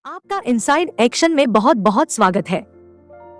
आपका inside action में बहुत बहुत स्वागत है।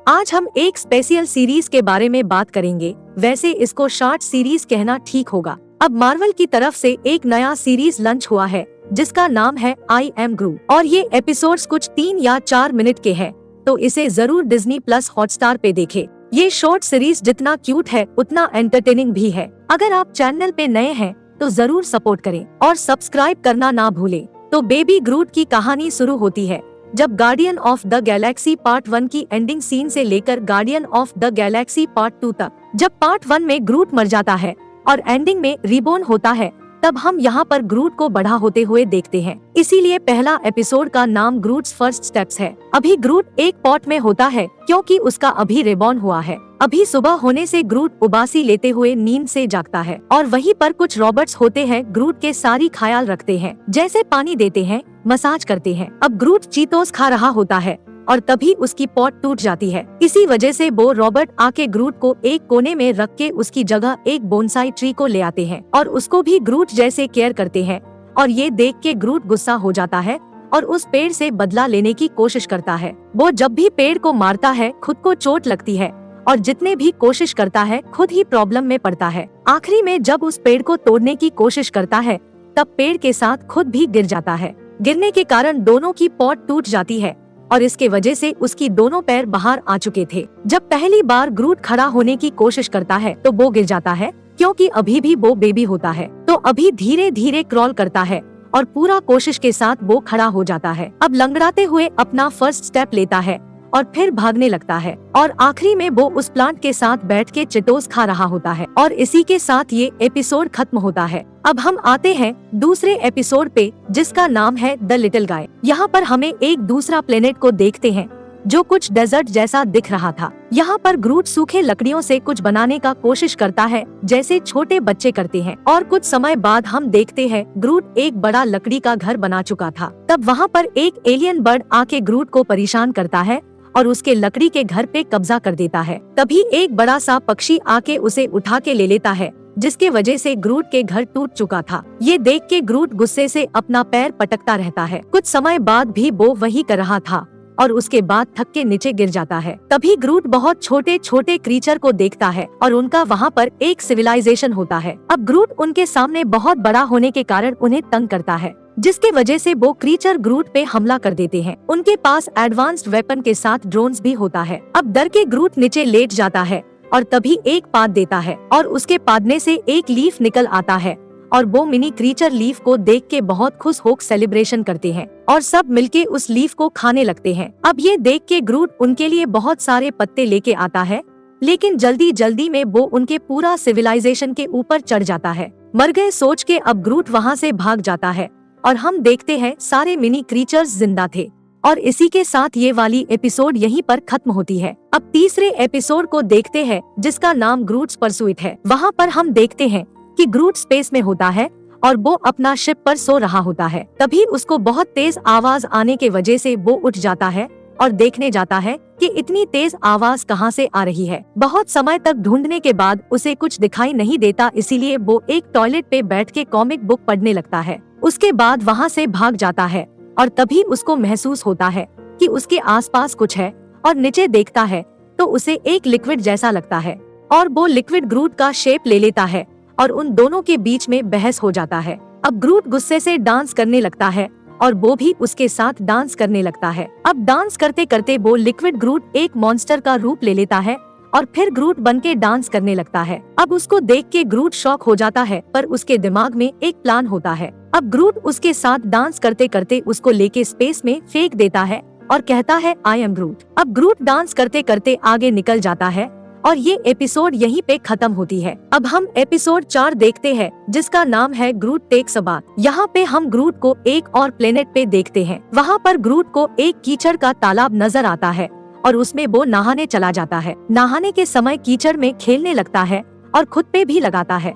आज हम एक स्पेशल सीरीज के बारे में बात करेंगे। वैसे इसको शॉर्ट सीरीज कहना ठीक होगा। अब मार्वल की तरफ से एक नया सीरीज लॉन्च हुआ है जिसका नाम है आई एम ग्रूट और ये एपिसोड्स कुछ 3 या 4 मिनट के हैं, तो इसे जरूर डिज्नी प्लस हॉटस्टार पे देखें। ये शॉर्ट सीरीज जितना क्यूट है उतना एंटरटेनिंग भी है। अगर आप चैनल पे नए हैं तो जरूर सपोर्ट करें और सब्सक्राइब करना ना भूलें। तो बेबी ग्रूट की कहानी शुरू होती है जब guardian of the Galaxy part 1 की एंडिंग सीन से लेकर guardian of the Galaxy part 2 तक। जब पार्ट 1 में ग्रूट मर जाता है और एंडिंग में रिबोर्न होता है, तब हम यहाँ पर ग्रूट को बड़ा होते हुए देखते हैं। इसीलिए पहला एपिसोड का नाम ग्रूट्स फर्स्ट स्टेप्स है। अभी ग्रूट एक पॉट में होता है क्योंकि उसका अभी रिबॉर्न हुआ है। अभी सुबह होने से ग्रूट उबासी लेते हुए नींद से जागता है और वहीं पर कुछ रॉबर्ट्स होते हैं ग्रूट के सारी ख्याल रखते हैं, जैसे पानी देते हैं, मसाज करते हैं। अब ग्रूट चीतोस खा रहा होता है और तभी उसकी पॉट टूट जाती है। इसी वजह से वो रॉबर्ट आके ग्रूट को एक कोने में रख के उसकी जगह एक बोनसाई ट्री को ले आते हैं और उसको भी ग्रूट जैसे केयर करते हैं। और ये देख के ग्रूट गुस्सा हो जाता है और उस पेड़ से बदला लेने की कोशिश करता है। वो जब भी पेड़ को मारता है खुद को चोट लगती है और जितने भी कोशिश करता है खुद ही प्रॉब्लम में पड़ता है। आखिरी में जब उस पेड़ को तोड़ने की कोशिश करता है तब पेड़ के साथ खुद भी गिर जाता है। गिरने के कारण दोनों की पॉट टूट जाती है और इसके वजह से उसकी दोनों पैर बाहर आ चुके थे। जब पहली बार ग्रूट खड़ा होने की कोशिश करता है तो वो गिर जाता है क्योंकि अभी भी वो बेबी होता है। तो अभी धीरे धीरे क्रॉल करता है और पूरा कोशिश के साथ वो खड़ा हो जाता है। अब लंगड़ाते हुए अपना फर्स्ट स्टेप लेता है और फिर भागने लगता है और आखिरी में वो उस प्लांट के साथ बैठ के चिटोस खा रहा होता है। और इसी के साथ ये एपिसोड खत्म होता है। अब हम आते हैं दूसरे एपिसोड पे जिसका नाम है द लिटिल गाय। यहाँ पर हमें एक दूसरा प्लेनेट को देखते हैं जो कुछ डेजर्ट जैसा दिख रहा था। यहाँ पर ग्रूट सूखे लकड़ियों से कुछ बनाने का कोशिश करता है जैसे छोटे बच्चे करते हैं और कुछ समय बाद हम देखते हैं ग्रूट एक बड़ा लकड़ी का घर बना चुका था। तब वहाँ पर एक एलियन बर्ड आके ग्रूट को परेशान करता है और उसके लकड़ी के घर पे कब्जा कर देता है। तभी एक बड़ा सा पक्षी आके उसे उठा के ले लेता है जिसके वजह से ग्रूट के घर टूट चुका था। ये देख के ग्रूट गुस्से से अपना पैर पटकता रहता है। कुछ समय बाद भी वो वही कर रहा था और उसके बाद थक के नीचे गिर जाता है। तभी ग्रूट बहुत छोटे छोटे क्रीचर को देखता है और उनका वहाँ पर एक सिविलाइजेशन होता है। अब ग्रूट उनके सामने बहुत बड़ा होने के कारण उन्हें तंग करता है, जिसके वजह से वो क्रीचर ग्रूट पे हमला कर देते हैं। उनके पास एडवांस्ड वेपन के साथ ड्रोन्स भी होता है। अब डर के ग्रूट नीचे लेट जाता है और तभी एक पाद देता है और उसके पादने से एक लीफ निकल आता है और वो मिनी क्रीचर लीफ को देख के बहुत खुश होकर सेलिब्रेशन करते हैं और सब मिलके उस लीफ को खाने लगते हैं। अब ये देख के ग्रूट उनके लिए बहुत सारे पत्ते लेके आता है, लेकिन जल्दी जल्दी में वो उनके पूरा सिविलाइजेशन के ऊपर चढ़ जाता है। मर गए सोच के अब ग्रूट वहाँ से भाग जाता है और हम देखते हैं सारे मिनी क्रीचर्स जिंदा थे। और इसी के साथ ये वाली एपिसोड यहीं पर खत्म होती है। अब तीसरे एपिसोड को देखते हैं जिसका नाम ग्रूट्स परसुइट है। वहाँ पर हम देखते हैं कि ग्रूट स्पेस में होता है और वो अपना शिप पर सो रहा होता है। तभी उसको बहुत तेज आवाज आने के वजह से वो उठ जाता है और देखने जाता है कि इतनी तेज आवाज कहाँ से आ रही है। बहुत समय तक ढूंढने के बाद उसे कुछ दिखाई नहीं देता, इसीलिए वो एक टॉयलेट पे बैठ के कॉमिक बुक पढ़ने लगता है। उसके बाद वहाँ से भाग जाता है और तभी उसको महसूस होता है कि उसके आसपास कुछ है और नीचे देखता है तो उसे एक लिक्विड जैसा लगता है और वो लिक्विड ग्रूट का शेप ले लेता है और उन दोनों के बीच में बहस हो जाता है। अब ग्रूट गुस्से से डांस करने लगता है और वो भी उसके साथ डांस करने लगता है। अब डांस करते करते वो लिक्विड ग्रूट एक मॉन्स्टर का रूप ले लेता है और फिर ग्रूट बन के डांस करने लगता है। अब उसको देख के ग्रूट शॉक हो जाता है, पर उसके दिमाग में एक प्लान होता है। अब ग्रूट उसके साथ डांस करते करते उसको लेके स्पेस में फेंक देता है और कहता है आई एम ग्रूट। अब ग्रूट डांस करते करते आगे निकल जाता है और ये एपिसोड यहीं पे खत्म होती है। अब हम एपिसोड 4 देखते हैं जिसका नाम है ग्रूट टेक्स अ बाथ। यहाँ पे हम ग्रूट को एक और प्लेनेट पे देखते हैं। वहाँ पर ग्रूट को एक कीचड़ का तालाब नजर आता है और उसमें वो नहाने चला जाता है। नहाने के समय कीचड़ में खेलने लगता है और खुद पे भी लगाता है।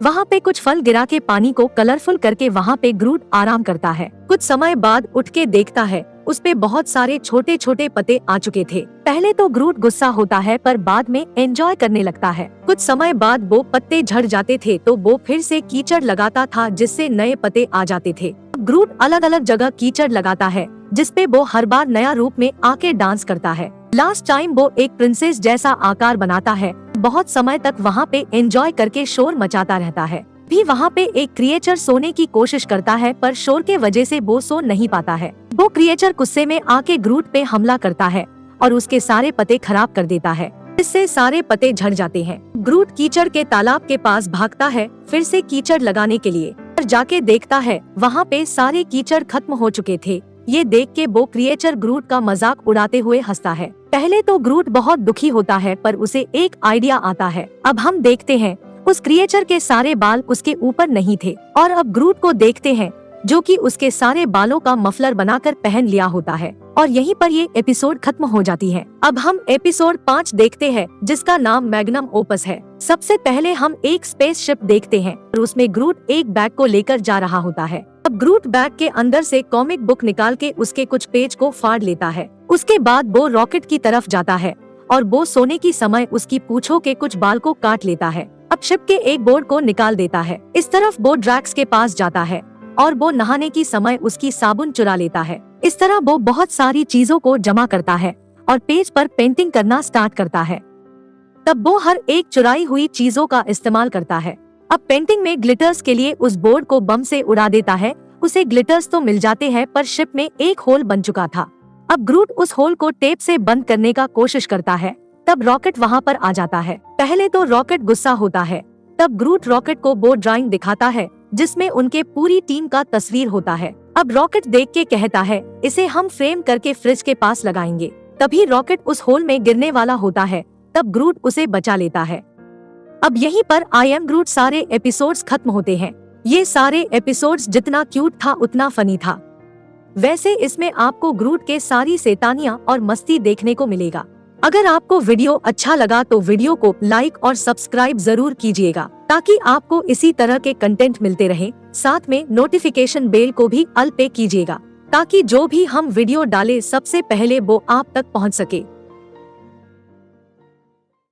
वहाँ पे कुछ फल गिरा के पानी को कलरफुल करके वहाँ पे ग्रूट आराम करता है। कुछ समय बाद उठ के देखता है उस पे बहुत सारे छोटे छोटे पत्ते आ चुके थे। पहले तो ग्रूट गुस्सा होता है पर बाद में एंजॉय करने लगता है। कुछ समय बाद वो पत्ते झड़ जाते थे तो वो फिर से कीचड़ लगाता था जिससे नए पत्ते आ जाते थे। ग्रूट अलग अलग जगह कीचड़ लगाता है जिसपे वो हर बार नया रूप में आके डांस करता है। लास्ट टाइम वो एक प्रिंसेस जैसा आकार बनाता है, बहुत समय तक वहाँ पे एंजॉय करके शोर मचाता रहता है। भी वहाँ पे एक क्रिएचर सोने की कोशिश करता है, पर शोर के वजह से वो सो नहीं पाता है। वो क्रिएचर गुस्से में आके ग्रूट पे हमला करता है और उसके सारे पत्ते खराब कर देता है। इससे सारे पत्ते झड़ जाते हैं। ग्रूट कीचड़ के तालाब के पास भागता है फिर से कीचड़ लगाने के लिए, पर जाके देखता है वहाँ पे सारे कीचड़ खत्म हो चुके थे। ये देख के वो क्रिएचर ग्रूट का मजाक उड़ाते हुए हंसता है। पहले तो ग्रूट बहुत दुखी होता है, पर उसे एक आइडिया आता है। अब हम देखते हैं उस क्रिएचर के सारे बाल उसके ऊपर नहीं थे और अब ग्रूट को देखते हैं जो कि उसके सारे बालों का मफलर बनाकर पहन लिया होता है। और यहीं पर ये एपिसोड खत्म हो जाती है। अब हम एपिसोड 5 देखते हैं जिसका नाम मैग्नम ओपस है। सबसे पहले हम एक स्पेसशिप देखते हैं और उसमें ग्रूट एक बैग को लेकर जा रहा होता है। अब ग्रूट बैग के अंदर से कॉमिक बुक निकाल के उसके कुछ पेज को फाड़ लेता है। उसके बाद वो रॉकेट की तरफ जाता है और वो सोने की समय उसकी पूंछों के कुछ बाल को काट लेता है। अब शिप के एक बोर्ड को निकाल देता है। इस तरफ वो ड्रैक्स के पास जाता है और वो नहाने की समय उसकी साबुन चुरा लेता है। इस तरह वो बहुत सारी चीजों को जमा करता है और पेज पर पेंटिंग करना स्टार्ट करता है। तब वो हर एक चुराई हुई चीजों का इस्तेमाल करता है। अब पेंटिंग में ग्लिटर्स के लिए उस बोर्ड को बम से उड़ा देता है। उसे ग्लिटर्स तो मिल जाते हैं, पर शिप में एक होल बन चुका था। अब ग्रूट उस होल को टेप से बंद करने का कोशिश करता है। तब रॉकेट वहाँ पर आ जाता है। पहले तो रॉकेट गुस्सा होता है। तब ग्रूट रॉकेट को वो ड्राइंग दिखाता है जिसमें उनके पूरी टीम का तस्वीर होता है। अब रॉकेट देख के कहता है इसे हम फ्रेम करके फ्रिज के पास लगाएंगे। तभी रॉकेट उस होल में गिरने वाला होता है। तब ग्रूट उसे बचा लेता है। अब यहीं पर आई एम ग्रूट सारे एपिसोड्स खत्म होते हैं। ये सारे एपिसोड्स जितना क्यूट था उतना फनी था। वैसे इसमें आपको ग्रूट के सारी शैतानियां और मस्ती देखने को मिलेगा। अगर आपको वीडियो अच्छा लगा तो वीडियो को लाइक और सब्सक्राइब जरूर कीजिएगा ताकि आपको इसी तरह के कंटेंट मिलते रहे। साथ में नोटिफिकेशन बेल को भी ऑल पे कीजिएगा ताकि जो भी हम वीडियो डालें सबसे पहले वो आप तक पहुंच सके।